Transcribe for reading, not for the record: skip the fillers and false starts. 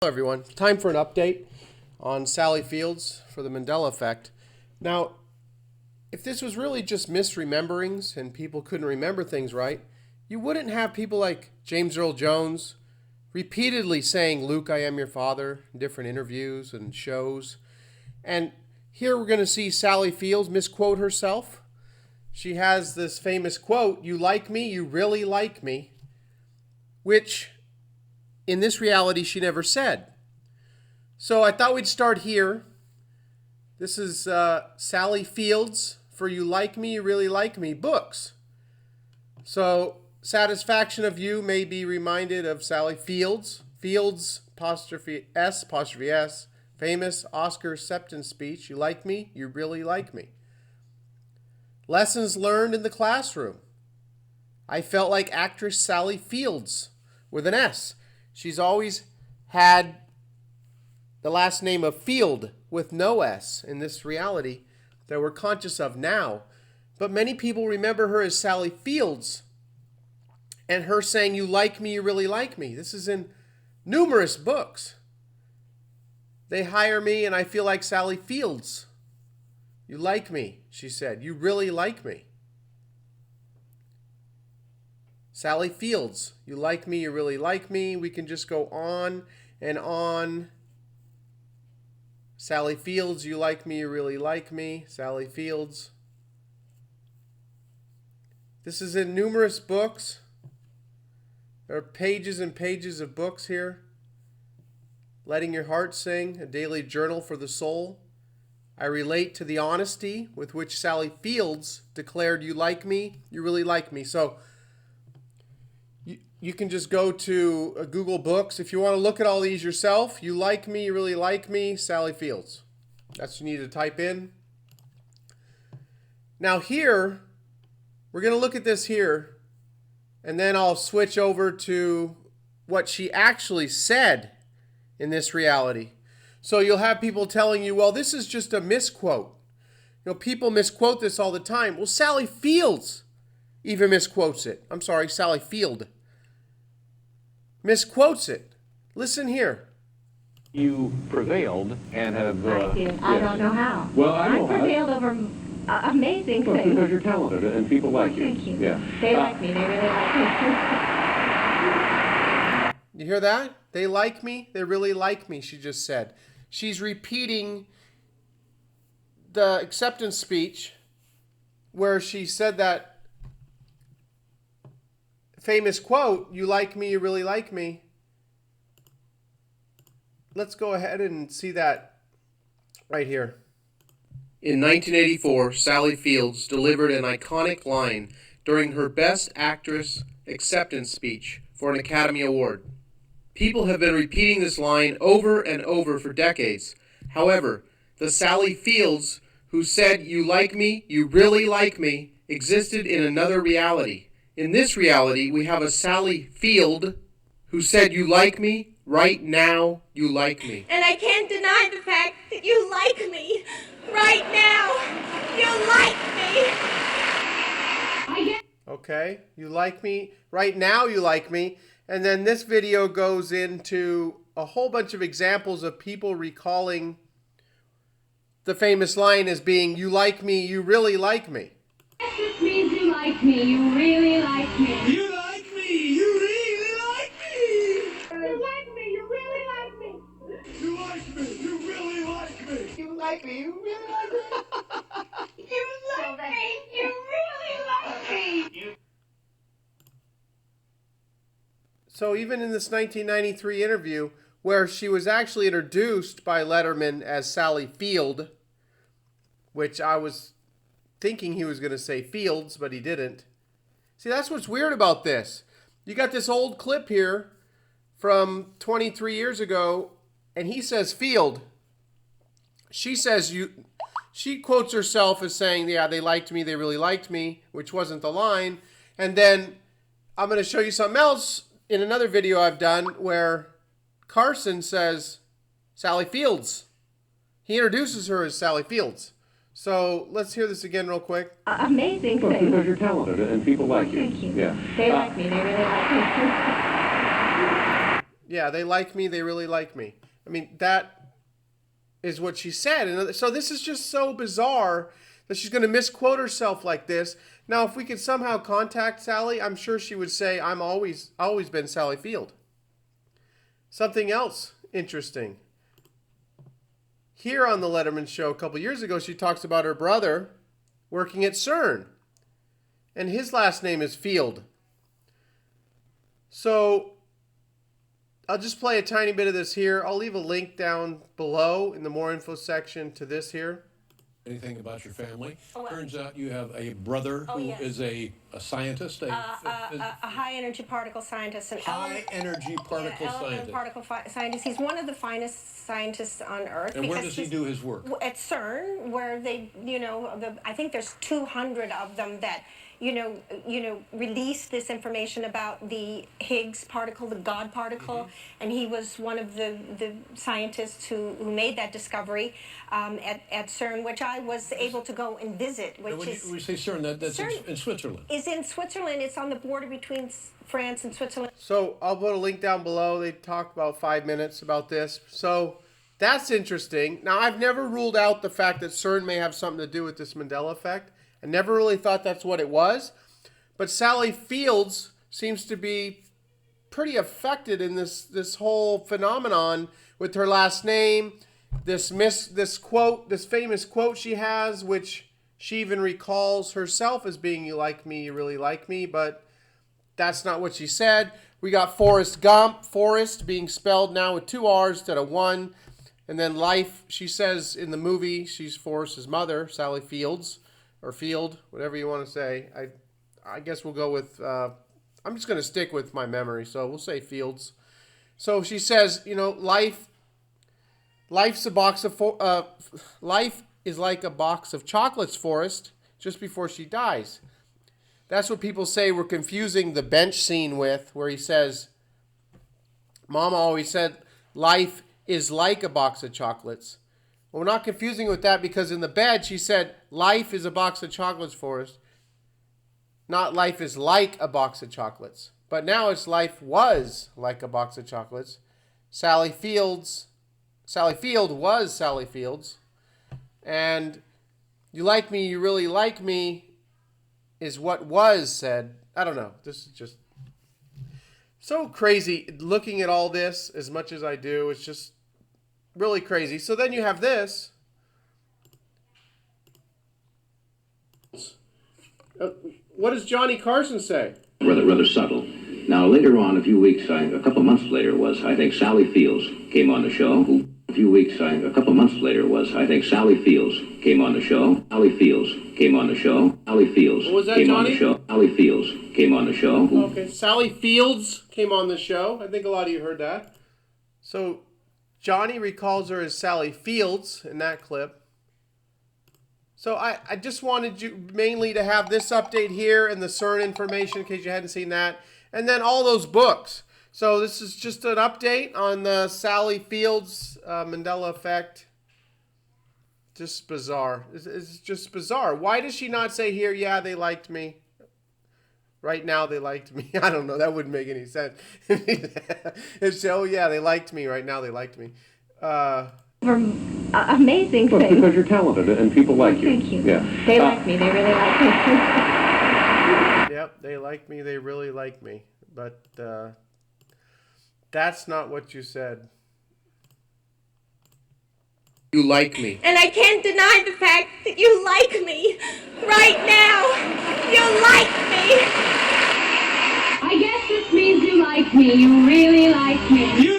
Hello everyone, time for an update on Sally Fields for the Mandela effect. Now, if this was really just misrememberings and people couldn't remember things right, you wouldn't have people like James Earl Jones repeatedly saying, "Luke, I am your father," in different interviews and shows. And here we're going to see Sally Fields misquote herself. She has this famous quote, "You like me, you really like me," which in this reality she never said. So I thought we'd start here. This is Sally Fields for You Like Me, You Really Like Me books. So satisfaction of you may be reminded of Sally Fields. Fields apostrophe S, famous Oscar acceptance speech. You like me, you really like me. Lessons learned in the classroom. I felt like actress Sally Fields with an S. She's always had the last name of Field with no S in this reality that we're conscious of now. But many people remember her as Sally Fields and her saying, "You like me, you really like me." This is in numerous books. They hire me and I feel like Sally Fields. You like me, she said. You really like me. Sally Fields, you like me, you really like me. We can just go on and on. Sally Fields, you like me, you really like me. Sally Fields. This is in numerous books. There are pages and pages of books here. Letting Your Heart Sing, a daily journal for the soul. I relate to the honesty with which Sally Fields declared, "You like me, you really like me." So you can just go to Google Books. If you want to look at all these yourself, "You like me, you really like me, Sally Fields." That's what you need to type in. Now here, we're going to look at this here, and then I'll switch over to what she actually said in this reality. So you'll have people telling you, well, this is just a misquote. People misquote this all the time. Well, Sally Fields even misquotes it. I'm sorry, Sally Field misquotes it. Listen here. You prevailed and have... I did. I don't know how. Well, I know I prevailed over amazing well, things. because you're talented and people like you. Thank you. Yeah. They like me. They really like me. You hear that? They like me. They really like me, she just said. She's repeating the acceptance speech where she said that famous quote, "You like me, you really like me." Let's go ahead and see that right here. In 1984, Sally Fields delivered an iconic line during her Best Actress acceptance speech for an Academy Award. People have been repeating this line over and over for decades. However, the Sally Fields who said, "You like me, you really like me," existed in another reality. In this reality, we have a Sally Field who said, "You like me, right now, you like me." And I can't deny the fact that you like me. Right now, you like me. Okay, you like me, right now you like me. And then this video goes into a whole bunch of examples of people recalling the famous line as being, "You like me, you really like me." This means you like me. You really like me. You like me, you really like me. You like me, you really like me. You like me, you really like me. You like me, you really like me. You like me, you really like me. So even in this 1993 interview, where she was actually introduced by Letterman as Sally Field, which I was thinking he was going to say Fields, but he didn't. See, that's what's weird about this. You got this old clip here from 23 years ago, and he says Field. She says she quotes herself as saying, "Yeah, they liked me, they really liked me," which wasn't the line. And then I'm going to show you something else in another video I've done where Carson says Sally Fields. He introduces her as Sally Fields. So let's hear this again real quick. Amazing Well, things. because you're talented and people like you. Thank you. Yeah. They like me. They really like me. Yeah, they like me. They really like me. I mean, that is what she said. And so this is just so bizarre that she's going to misquote herself like this. Now, if we could somehow contact Sally, I'm sure she would say, I'm always been Sally Field. Something else interesting. Here on the Letterman Show a couple years ago, she talks about her brother working at CERN. And his last name is Field. So I'll just play a tiny bit of this here. I'll leave a link down below in the more info section to this here. Anything about your family? Turns out you have a brother who yes. is a scientist, a high energy particle scientist, an high energy particle scientist. Particle scientist. He's one of the finest scientists on Earth. And where does he do his work? At CERN, where they, I think there's 200 of them that, release this information about the Higgs particle, the God particle, and he was one of the scientists who made that discovery at CERN, which I was able to go and visit. When we say CERN, that's CERN in Switzerland. Is in Switzerland. It's on the border between France and Switzerland. So I'll put a link down below. They talk about 5 minutes about this. So that's interesting. Now, I've never ruled out the fact that CERN may have something to do with this Mandela effect. I never really thought that's what it was. But Sally Fields seems to be pretty affected in this whole phenomenon with her last name, this famous quote she has, which she even recalls herself as being, you like me, you really like me, but that's not what she said. We got Forrest Gump, Forrest being spelled now with 2 R's instead of 1. And then life, she says in the movie, she's Forrest's mother, Sally Fields, or Field, whatever you want to say. I guess we'll go with, I'm just going to stick with my memory, so we'll say Fields. So she says, life is like a box of chocolates, Forrest, just before she dies. That's what people say we're confusing the bench scene with, where he says, Mama always said life is like a box of chocolates. Well, we're not confusing it with that because in the bed she said life is a box of chocolates, Forrest. Not life is like a box of chocolates. But now it's life was like a box of chocolates. Sally Field was Sally Fields. And you like me, you really like me is what was said. I don't know. This is just so crazy. Looking at all this as much as I do, it's just really crazy. So then you have this. What does Johnny Carson say? Rather subtle. Now, later on, a couple months later I think Sally Fields came on the show. A couple months later Sally Fields came on the show. Sally Fields came on the show. Sally Fields what was that, came Johnny? on the show. Sally Fields came on the show. Okay, Sally Fields came on the show. I think a lot of you heard that. So Johnny recalls her as Sally Fields in that clip. So I just wanted you mainly to have this update here and the CERN information in case you hadn't seen that. And then all those books. So this is just an update on the Sally Fields Mandela effect. Just bizarre. It's just bizarre. Why does she not say here, yeah, they liked me? Right now they liked me. I don't know. That wouldn't make any sense. It's, oh, yeah, they liked me. Right now they liked me. Amazing Well, thing. because you're talented and people like you. Thank you. Yeah. They like me. They really like me. Yep, they like me. They really like me. But that's not what you said. You like me. And I can't deny the fact that you like me. Right now. You like me. I guess this means you like me. You really like me. You